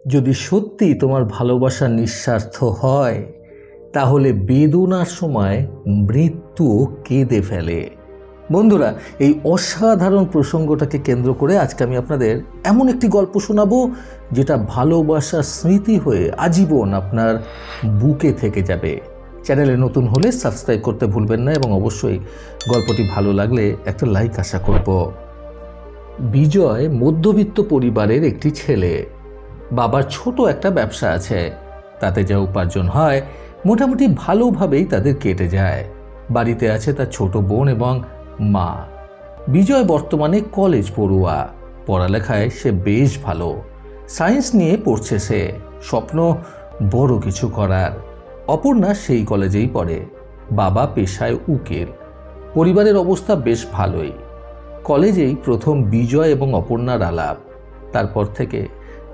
যদি সত্যি তোমার ভালোবাসা নিঃস্বার্থ হয় তাহলে বেদনার সময় মৃত্যুও কেঁদে ফেলে। বন্ধুরা, এই অসাধারণ প্রসঙ্গটাকে কেন্দ্র করে আজকে আমি আপনাদের এমন একটি গল্প শোনাবো যেটা ভালোবাসার স্মৃতি হয়ে আজীবন আপনার বুকে থেকে যাবে। চ্যানেলে নতুন হলে সাবস্ক্রাইব করতে ভুলবেন না এবং অবশ্যই গল্পটি ভালো লাগলে একটা লাইক আশা করব। বিজয় মধ্যবিত্ত পরিবারের একটি ছেলে। বাবার ছোট একটা ব্যবসা আছে, তাতে যা উপার্জন হয় মোটামুটি ভালোভাবেই তাদের কেটে যায়। বাড়িতে আছে তার ছোট বোন এবং মা। বিজয় বর্তমানে কলেজ পড়ুয়া, পড়ালেখায় সে বেশ ভালো। সায়েন্স নিয়ে পড়ছে সে, স্বপ্ন বড় কিছু করার। অপর্ণা সেই কলেজেই পড়ে। বাবা পেশায় উকিল। পরিবারের অবস্থা বেশ ভালোই। কলেজেই প্রথম বিজয় এবং অপর্ণার আলাপ। তারপর থেকে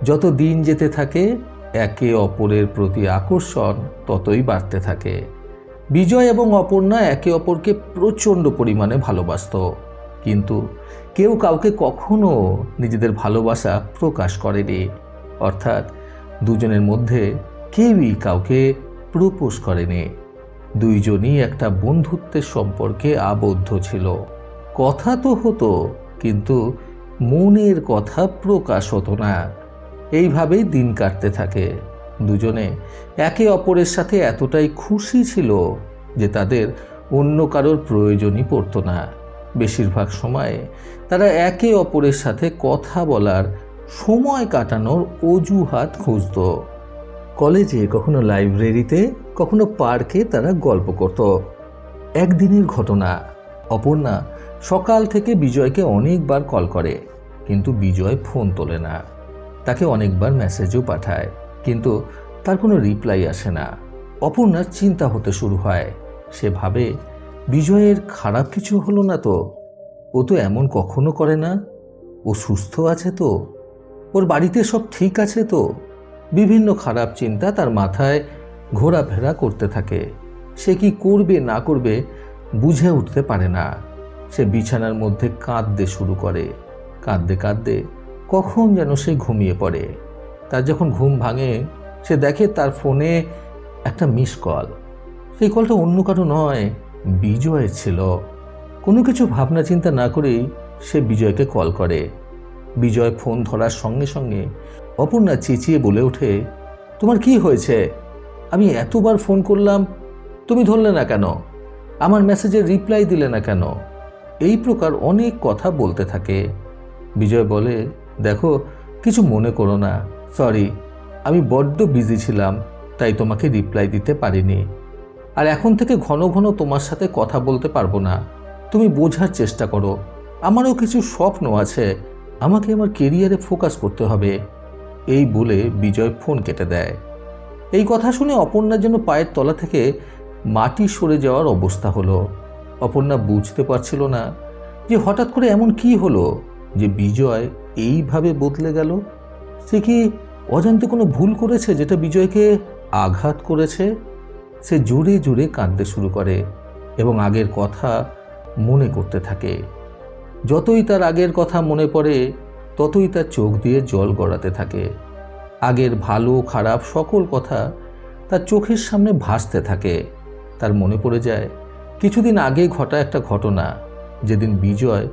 যত দিন যেতে থাকে একে অপরের প্রতি আকর্ষণ ততই বাড়তে থাকে। বিজয় এবং অপর্ণা একে অপরকে প্রচণ্ড পরিমাণে ভালোবাসত, কিন্তু কেউ কাউকে কখনো নিজেদের ভালোবাসা প্রকাশ করেনি। অর্থাৎ দুজনের মধ্যে কেউই কাউকে প্রপোজ করেনি। দুইজনই একটা বন্ধুত্বের সম্পর্কে আবদ্ধ ছিল। কথা তো হতো, কিন্তু মনের কথা প্রকাশ হতো না। এইভাবেই দিন কাটতে থাকে। দুজনে একে অপরের সাথে এতটাই খুশি ছিল যে তাদের অন্য কারোর প্রয়োজনই পড়তো না। বেশিরভাগ সময়ে তারা একে অপরের সাথে কথা বলার, সময় কাটানোর অজুহাত খুঁজত। কলেজে কখনো লাইব্রেরিতে, কখনো পার্কে তারা গল্প করত। একদিনের ঘটনা, অপর্ণা সকাল থেকে বিজয়কে অনেকবার কল করে, কিন্তু বিজয় ফোন তোলে না। তাকে অনেকবার মেসেজও পাঠায়, কিন্তু তার কোনো রিপ্লাই আসে না। অপর্ণার চিন্তা হতে শুরু হয়। সে ভাবে, বিজয়ের খারাপ কিছু হলো না তো? ও তো এমন কখনো করে না। ও সুস্থ আছে তো? ওর বাড়িতে সব ঠিক আছে তো? বিভিন্ন খারাপ চিন্তা তার মাথায় ঘোরাফেরা করতে থাকে। সে কি করবে না করবে বুঝে উঠতে পারে না। সে বিছানার মধ্যে কাঁদতে শুরু করে। কাঁদতে কাঁদতে কখন যেন সে ঘুমিয়ে পড়ে। তার যখন ঘুম ভাঙে, সে দেখে তার ফোনে একটা মিস কল। সেই কলটা অন্য কারো নয়, বিজয়ের ছিল। কোনো কিছু ভাবনা চিন্তা না করেই সে বিজয়কে কল করে। বিজয় ফোন ধরার সঙ্গে সঙ্গে অপর্ণা চেঁচিয়ে বলে ওঠে, তোমার কি হয়েছে? আমি এতবার ফোন করলাম, তুমি ধরলে না কেন? আমার মেসেজের রিপ্লাই দিলে না কেন? এই প্রকার অনেক কথা বলতে থাকে। বিজয় বলে, দেখো, কিছু মনে করো না, সরি, আমি বড্ড বিজি ছিলাম, তাই তোমাকে রিপ্লাই দিতে পারিনি। আর এখন থেকে ঘন ঘন তোমার সাথে কথা বলতে পারবো না। তুমি বোঝার চেষ্টা করো, আমারও কিছু স্বপ্ন আছে, আমাকে আমার কেরিয়ারে ফোকাস করতে হবে। এই বলে বিজয় ফোন কেটে দেয়। এই কথা শুনে অপর্ণার জন্য পায়ের তলা থেকে মাটি সরে যাওয়ার অবস্থা হলো। অপর্ণা বুঝতে পারছিল না যে হঠাৎ করে এমন কি হলো যে বিজয় এইভাবে বদলে গেল। সে কি অজান্তে কোনো ভুল করেছে যেটা বিজয়কে আঘাত করেছে? সে জোরে জোরে কাঁদতে শুরু করে এবং আগের কথা মনে করতে থাকে। যতই তার আগের কথা মনে পড়ে, ততই তার চোখ দিয়ে জল গড়াতে থাকে। আগের ভালো খারাপ সকল কথা তার চোখের সামনে ভাসতে থাকে। তার মনে পড়ে যায় কিছুদিন আগে ঘটা একটা ঘটনা, যেদিন বিজয়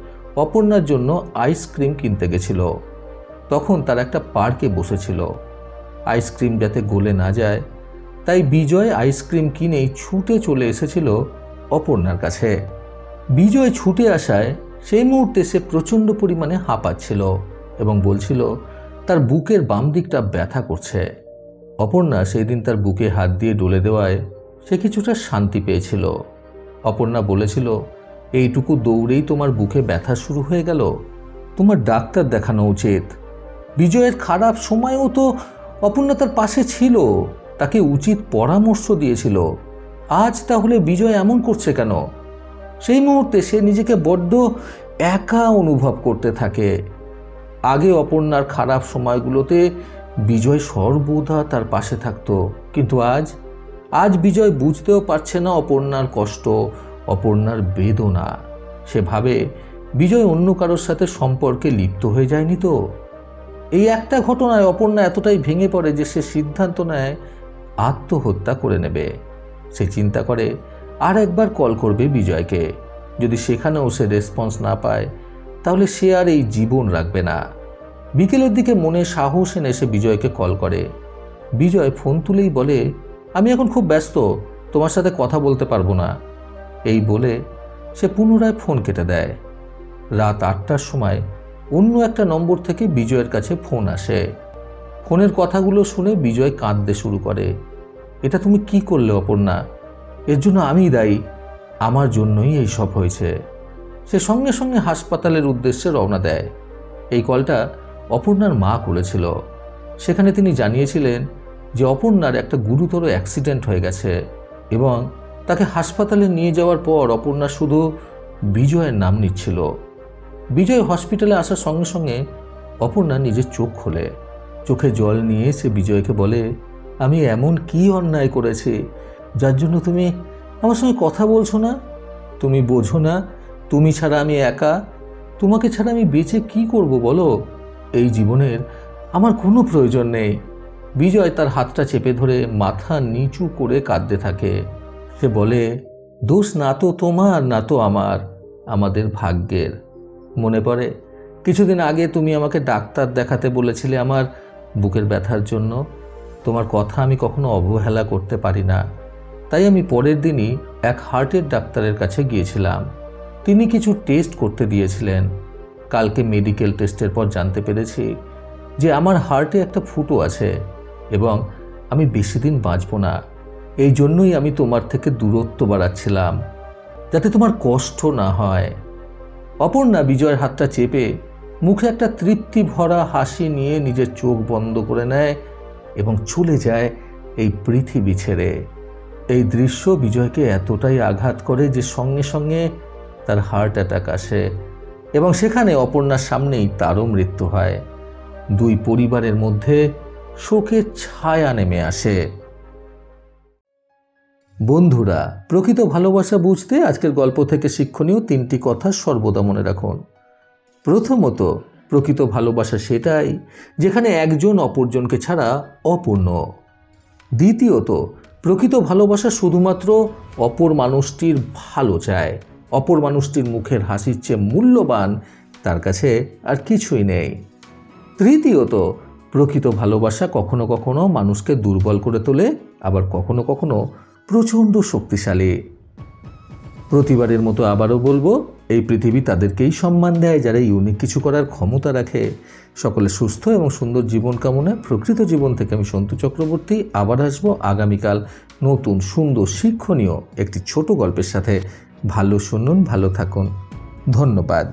অপর্ণার জন্য আইসক্রিম কিনতে গেছিল। তখন তার একটা পার্কে বসেছিল। আইসক্রিম যাতে গলে না যায়, তাই বিজয় আইসক্রিম কিনেই ছুটে চলে এসেছিল অপর্ণার কাছে। বিজয় ছুটে আসায় সেই মুহূর্তে সে প্রচণ্ড পরিমাণে হাঁপাচ্ছিল এবং বলছিল তার বুকের বাম দিকটা ব্যথা করছে। অপর্ণা সেই দিন তার বুকে হাত দিয়ে ডলে দেওয়ায় সে কিছুটা শান্তি পেয়েছিল। অপর্ণা বলেছিল, এইটুকু দৌড়েই তোমার বুকে ব্যথা শুরু হয়ে গেল? তোমার ডাক্তার দেখানো উচিত। বিজয়ের খারাপ সময়েও তো অপর্ণা তার পাশে ছিল, তাকে উচিত পরামর্শ দিয়েছিল। আজ তাহলে বিজয় এমন করছে কেন? সেই মুহূর্তে সে নিজেকে বড্ড একা অনুভব করতে থাকে। আগে অপর্ণার খারাপ সময়গুলোতে বিজয় সর্বদা তার পাশে থাকতো, কিন্তু আজ বিজয় বুঝতেও পারছে না অপর্ণার কষ্ট, অপর্ণার বেদনা। সে ভাবে বিজয় অন্য কারোর সাথে সম্পর্কে লিপ্ত হয়ে যায়নি তো? এই একটা ঘটনায় অপর্ণা এতটাই ভেঙে পড়ে যে সে সিদ্ধান্ত নেয় আত্মহত্যা করে নেবে। সে চিন্তা করে আর একবার কল করবে বিজয়কে। যদি সেখানেও সে রেসপন্স না পায় তাহলে সে আর এই জীবন রাখবে না। বিকেলের দিকে মনে সাহস এনে সে বিজয়কে কল করে। বিজয় ফোন তুলেই বলে, আমি এখন খুব ব্যস্ত, তোমার সাথে কথা বলতে পারবো না। এই বলে সে পুনরায় ফোন কেটে দেয়। রাত 8টার সময় অন্য একটা নম্বর থেকে বিজয়ের কাছে ফোন আসে। ফোনের কথাগুলো শুনে বিজয় কাঁদতে শুরু করে। এটা তুমি কি করলে অপর্ণা? এর জন্য আমিই দায়ী, আমার জন্যই এই সব হয়েছে। সে সঙ্গে সঙ্গে হাসপাতালের উদ্দেশ্যে রওনা দেয়। এই কলটা অপর্ণার মা করেছিল। সেখানে তিনি জানিয়েছিলেন যে অপর্ণার একটা গুরুতর অ্যাক্সিডেন্ট হয়ে গেছে এবং তাকে হাসপাতালে নিয়ে যাওয়ার পর অপর্ণা শুধু বিজয়ের নাম নিচ্ছিল। বিজয় হসপিটালে আসার সঙ্গে সঙ্গে অপর্ণা নিজের চোখ খোলে। চোখে জল নিয়ে সে বিজয়কে বলে, আমি এমন কি অন্যায় করেছি যার জন্য তুমি আমার সঙ্গে কথা বলছো না? তুমি বোঝো না তুমি ছাড়া আমি একা? তোমাকে ছাড়া আমি বেঁচে কি করব বলো? এই জীবনের আমার কোনো প্রয়োজন নেই। বিজয় তার হাতটা চেপে ধরে মাথা নিচু করে কাঁদতে থাকে। সে বলে, দোষ না তো তোমার না তো আমার, আমাদের ভাগ্যের। মনে পড়ে কিছুদিন আগে তুমি আমাকে ডাক্তার দেখাতে বলেছিলে আমার বুকের ব্যথার জন্য। তোমার কথা আমি কখনো অবহেলা করতে পারি না। তাই আমি পরের দিনই এক হার্টের ডাক্তারের কাছে গিয়েছিলাম। তিনি কিছু টেস্ট করতে দিয়েছিলেন। কালকে মেডিকেল টেস্টের পর জানতে পেরেছি যে আমার হার্টে একটা ফুটো আছে এবং আমি বেশি দিন বাঁচব না। এই জন্যই আমি তোমার থেকে দূরত্ব বাড়াচ্ছিলাম, যাতে তোমার কষ্ট না হয়। অপর্ণা বিজয়ের হাতটা চেপে মুখে একটা তৃপ্তি ভরা হাসি নিয়ে নিজের চোখ বন্ধ করে নেয় এবং চলে যায় এই পৃথিবী ছেড়ে। এই দৃশ্য বিজয়কে এতটাই আঘাত করে যে সঙ্গে সঙ্গে তার হার্ট অ্যাটাক আসে এবং সেখানে অপর্ণার সামনেই তারও মৃত্যু হয়। দুই পরিবারের মধ্যে শোকের ছায়া নেমে আসে। বন্ধুরা, প্রকৃত ভালোবাসা বুঝতে আজকের গল্প থেকে শিক্ষণীয় 3টি কথা সর্বদা মনে রাখুন। প্রথমত, প্রকৃত ভালোবাসা সেটাই যেখানে একজন অপরজনকে ছাড়া অপূর্ণ। দ্বিতীয়ত, প্রকৃত ভালোবাসা শুধুমাত্র অপর মানুষটির ভালো চায়। অপর মানুষটির মুখের হাসির চেয়ে মূল্যবান তার কাছে আর কিছুই নেই। তৃতীয়ত, প্রকৃত ভালোবাসা কখনো কখনো মানুষকে দুর্বল করে তোলে, আবার কখনো কখনো প্রচণ্ড শক্তিশালী। প্রতিবারের মতো আবারও বলবো, এই পৃথিবী তাদেরকেই সম্মান দেয় যারা ইউনিক কিছু করার ক্ষমতা রাখে। সকলে সুস্থ এবং সুন্দর জীবন কামনায় প্রকৃত জীবন থেকে আমি সন্তু চক্রবর্তী আবার আসবো আগামীকাল নতুন সুন্দর শিক্ষণীয় একটি ছোট গল্পের সাথে। ভালো শুনুন, ভালো থাকুন। ধন্যবাদ।